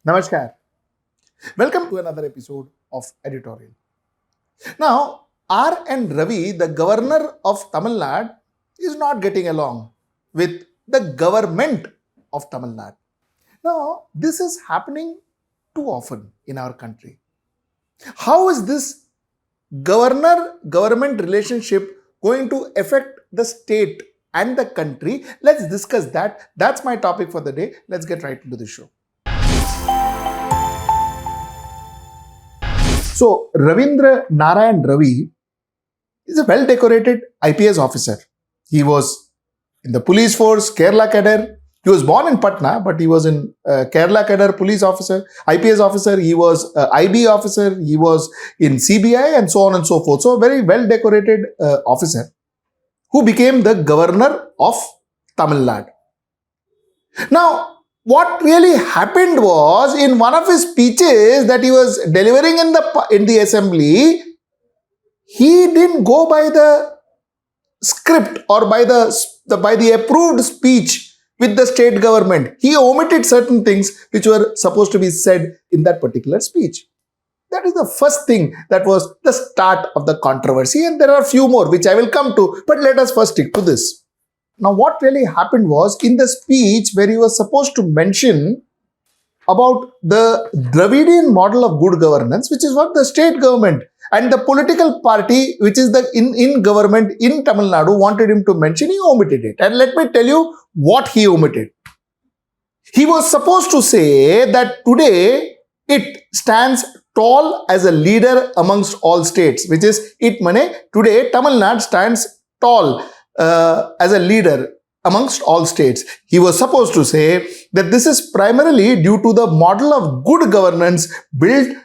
Namaskar. Welcome to another episode of Editorial. Now, R. N. Ravi, the governor of Tamil Nadu, is not getting along with the government of Tamil Nadu. Now, this is happening too often in our country. How is this governor government relationship going to affect the state and the country? Let's discuss that. That's my topic for the day. Let's get right into the show. So, Ravindra Narayan Ravi is a well decorated IPS officer. He was in the police force, Kerala cadre. He was born in Patna, but he was in Kerala cadre police officer, IPS officer. He was IB officer. He was in CBI and so on and so forth. So, a very well decorated officer who became the governor of Tamil Nadu. Now, what really happened was, in one of his speeches that he was delivering in the assembly, he didn't go by the script or by the approved speech with the state government. He omitted certain things which were supposed to be said in that particular speech. That is the first thing that was the start of the controversy, and there are a few more which I will come to, but let us first stick to this. Now, what really happened was, in the speech where he was supposed to mention about the Dravidian model of good governance, which is what the state government and the political party which is the in government in Tamil Nadu wanted him to mention, he omitted it. And let me tell you what he omitted. He was supposed to say that today it stands tall as a leader amongst all states, which is it mane today Tamil Nadu stands tall as a leader amongst all states. He was supposed to say that this is primarily due to the model of good governance built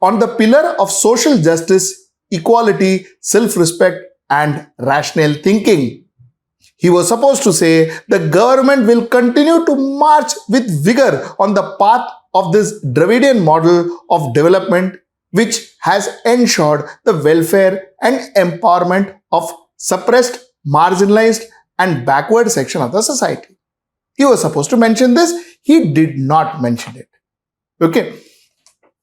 on the pillar of social justice, equality, self-respect, and rational thinking. He was supposed to say the government will continue to march with vigor on the path of this Dravidian model of development, which has ensured the welfare and empowerment of suppressed, marginalized, and backward section of the society. He was supposed to mention this. He did not mention it. Okay.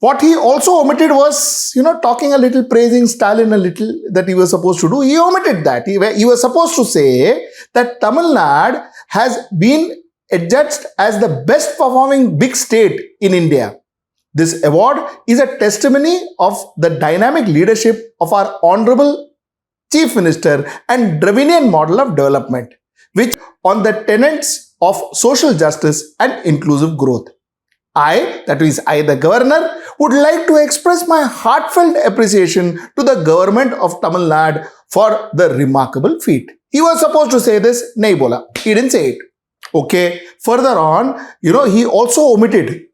What he also omitted was, talking a little, praising Stalin a little, that he was supposed to do. He omitted that. He was supposed to say that Tamil Nadu has been adjudged as the best performing big state in India. This award is a testimony of the dynamic leadership of our Honorable Chief Minister and Dravidian model of development, which on the tenets of social justice and inclusive growth. I, that is I the governor, would like to express my heartfelt appreciation to the government of Tamil Nadu for the remarkable feat. He was supposed to say this, nahi bola. He didn't say it. Okay. Further on, he also omitted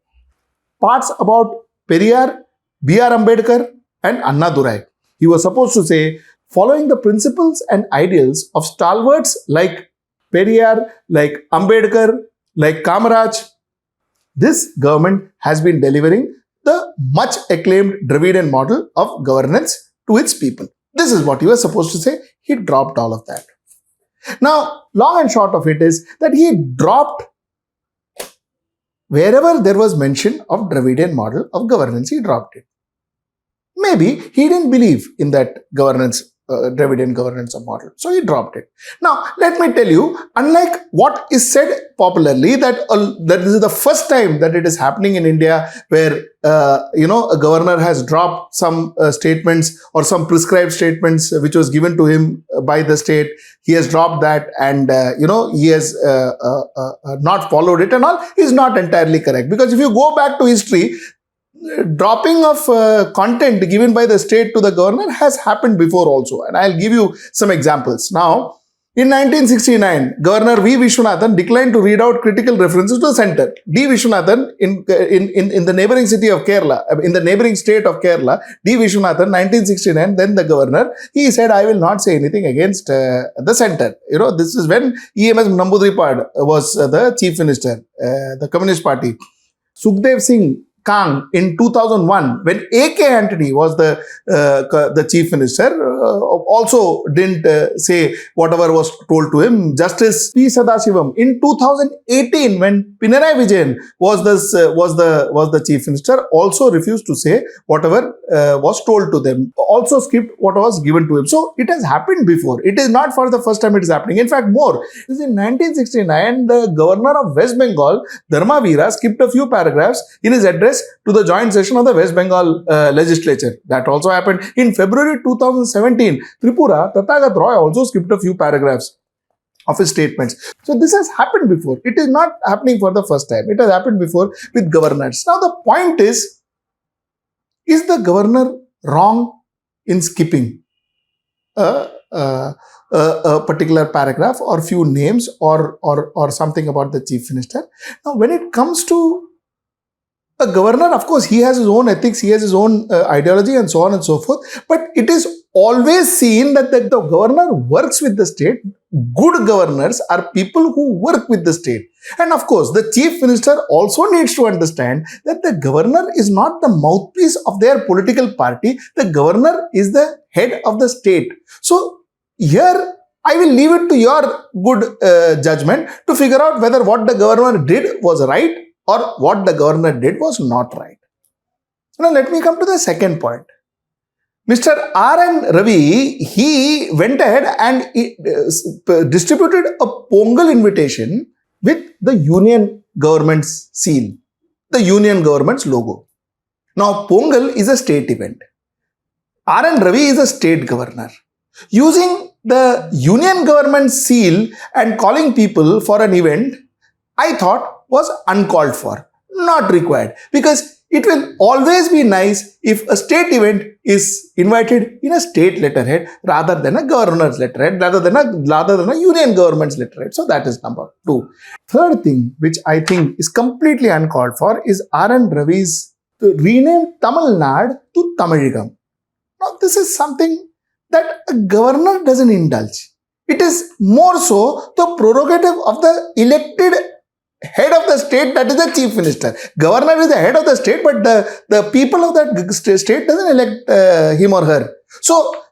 parts about Periyar, B.R. Ambedkar and Anna Durai. He was supposed to say, following the principles and ideals of stalwarts like Periyar, like Ambedkar, like Kamaraj, this government has been delivering the much acclaimed Dravidian model of governance to its people. This is what he was supposed to say. He dropped all of that. Now, long and short of it is that he dropped wherever there was mention of Dravidian model of governance, he dropped it. Maybe he didn't believe in that governance, Dravidian governance model. So he dropped it. Now, let me tell you, unlike what is said popularly, that this is the first time that it is happening in India where, a governor has dropped some statements or some prescribed statements which was given to him by the state. He has dropped that and, he has not followed it and all is not entirely correct. Because if you go back to history, dropping of content given by the state to the governor has happened before also. And I'll give you some examples. Now, in 1969, Governor V. Vishwanathan declined to read out critical references to the center. D. Vishwanathan in the neighboring city of Kerala, in the neighboring state of Kerala, D. Vishwanathan, 1969, then the governor, he said, I will not say anything against the center. This is when EMS Namboodiripad was the chief minister, the Communist Party. Sukhdev Singh Kang in 2001, when A.K. Antony was the chief minister, also didn't say whatever was told to him. Justice P. Sadashivam in 2018, when Pinarayi Vijayan was the chief minister, also refused to say whatever was told to them. Also skipped what was given to him. So it has happened before. It is not for the first time it is happening. In fact, more. This is in 1969, the governor of West Bengal, Dharma Veera, skipped a few paragraphs in his address to the joint session of the West Bengal legislature. That also happened in February 2017. Tripura, Tathagat Roy also skipped a few paragraphs of his statements. So this has happened before. It is not happening for the first time. It has happened before with governors. Now the point is the governor wrong in skipping a particular paragraph or few names or something about the chief minister? Now when it comes to a governor, of course, he has his own ethics, he has his own ideology and so on and so forth. But it is always seen that the governor works with the state. Good governors are people who work with the state. And of course, the chief minister also needs to understand that the governor is not the mouthpiece of their political party. The governor is the head of the state. So here, I will leave it to your good judgment to figure out whether what the governor did was right or what the governor did was not right. Now let me come to the second point. Mr. R.N. Ravi, he went ahead and distributed a Pongal invitation with the union government's seal, the union government's logo. Now Pongal is a state event. R.N. Ravi is a state governor. Using the union government seal and calling people for an event, I thought was uncalled for, not required, because it will always be nice if a state event is invited in a state letterhead rather than a governor's letterhead, rather than a union government's letterhead. So that is number two. Third thing, which I think is completely uncalled for, is R.N. Ravi's to rename Tamil Nadu to Tamizhagam. Now this is something that a governor doesn't indulge. It is more so the prerogative of the elected head of the state, that is the chief minister. Governor is the head of the state, but the people of that state doesn't elect him or her. So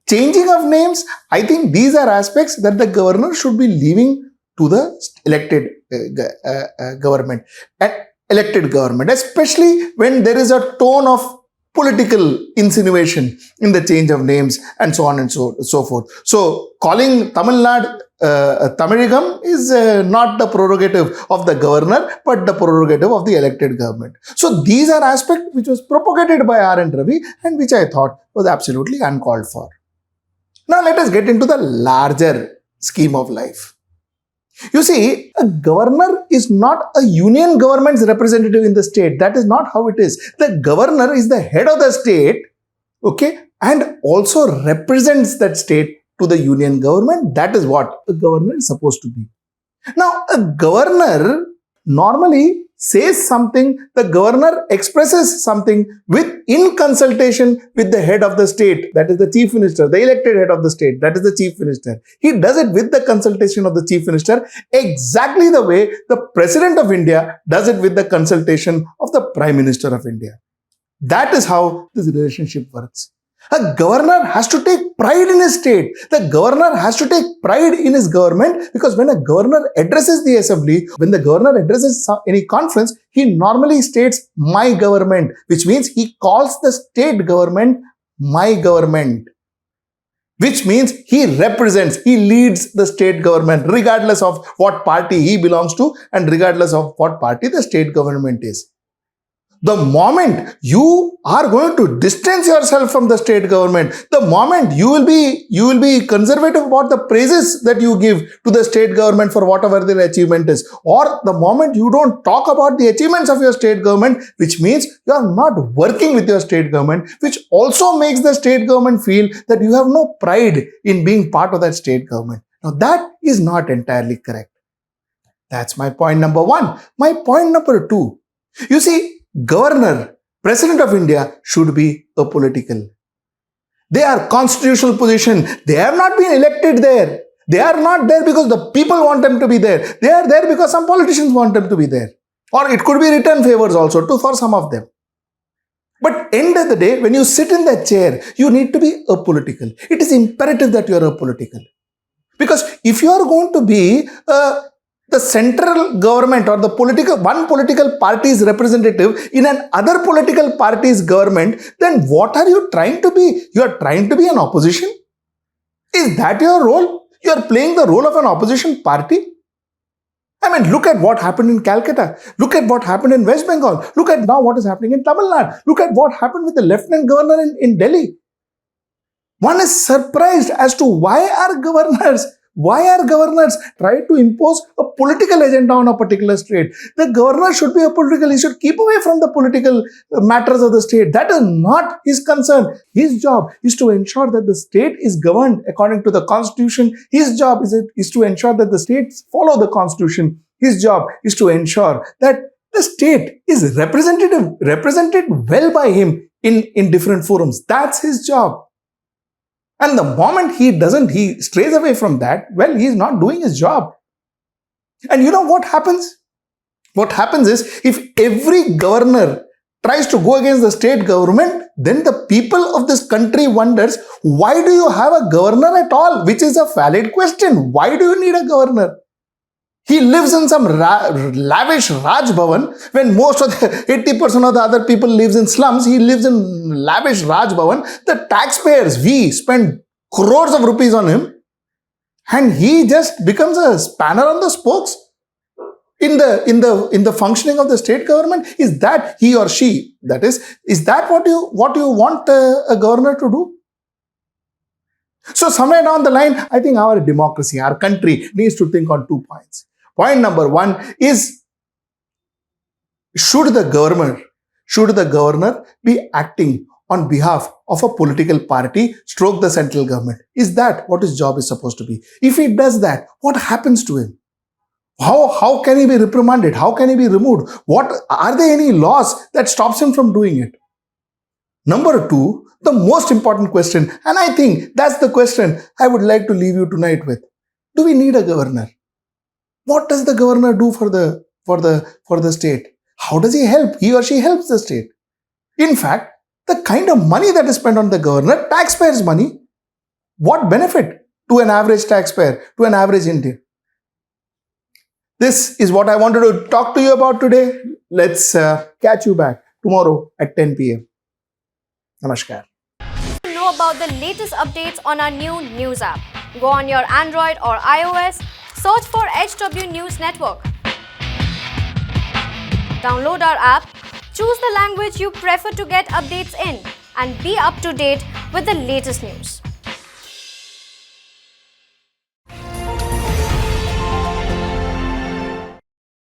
changing of names, I think these are aspects that the governor should be leaving to the elected government, especially when there is a tone of political insinuation in the change of names and so on and so forth. So calling Tamil Nadu Tamizhagam is not the prerogative of the governor, but the prerogative of the elected government. So these are aspects which was propagated by R.N. Ravi and which I thought was absolutely uncalled for. Now let us get into the larger scheme of life. You see, a governor is not a union government's representative in the state. That is not how it is. The governor is the head of the state, okay, and also represents that state to the union government. That is what a governor is supposed to be. Now, a governor normally says something, the governor expresses something in consultation with the head of the state, that is the chief minister, the elected head of the state, that is the chief minister. He does it with the consultation of the chief minister, exactly the way the president of India does it with the consultation of the prime minister of India. That is how this relationship works. A governor has to take pride in his state. The governor has to take pride in his government, because when a governor addresses the assembly, when the governor addresses any conference, he normally states my government, which means he calls the state government my government, which means he represents, he leads the state government regardless of what party he belongs to and regardless of what party the state government is. The moment you are going to distance yourself from the state government, the moment you will be conservative about the praises that you give to the state government for whatever their achievement is, or the moment you don't talk about the achievements of your state government, which means you are not working with your state government, which also makes the state government feel that you have no pride in being part of that state government. Now that is not entirely correct. That's my point number one. My point number two, you see, governor, president of India should be apolitical. They are constitutional position. They have not been elected there. They are not there because the people want them to be there. They are there because some politicians want them to be there. Or it could be return favors also too for some of them. But end of the day, when you sit in that chair, you need to be apolitical. It is imperative that you are apolitical. Because if you are going to be the central government or the one political party's representative in an other political party's government, then what are you trying to be? You are trying to be an opposition? Is that your role? You are playing the role of an opposition party? I mean, look at what happened in Calcutta. Look at what happened in West Bengal. Look at now what is happening in Tamil Nadu. Look at what happened with the Lieutenant Governor in Delhi. One is surprised as to why are governors try to impose a political agenda on a particular state. The governor should be apolitical. He should keep away from the political matters of the state. That is not his concern. His job is to ensure that the state is governed according to the constitution. His job is to ensure that the states follow the constitution. His job is to ensure that the state is represented well by him in different forums. That's his job. And the moment he strays away from that, well, he's not doing his job. And you know what happens? What happens is, if every governor tries to go against the state government, then the people of this country wonders, why do you have a governor at all? Which is a valid question. Why do you need a governor? He lives in some lavish Raj Bhavan when most of the 80% of the other people lives in slums. He lives in lavish Raj Bhavan. The taxpayers, we spend crores of rupees on him, and he just becomes a spanner on the spokes in the functioning of the state government. Is that he or she? That is that what you want a governor to do? So somewhere down the line, I think our democracy, our country needs to think on 2 points. Point number one is, should the governor be acting on behalf of a political party stroke the central government? Is that what his job is supposed to be? If he does that, what happens to him? How can he be reprimanded? How can he be removed? Are there any laws that stops him from doing it? Number two, the most important question, and I think that's the question I would like to leave you tonight with. Do we need a governor? What does the governor do for the state? How does he help? He or she helps the state. In fact, the kind of money that is spent on the governor, taxpayers' money, what benefit to an average taxpayer, to an average Indian? This is what I wanted to talk to you about today. Let's catch you back tomorrow at 10 p.m. Namaskar. To know about the latest updates on our new news app, go on your Android or iOS, search for HW News Network. Download our app, choose the language you prefer to get updates in, and be up to date with the latest news.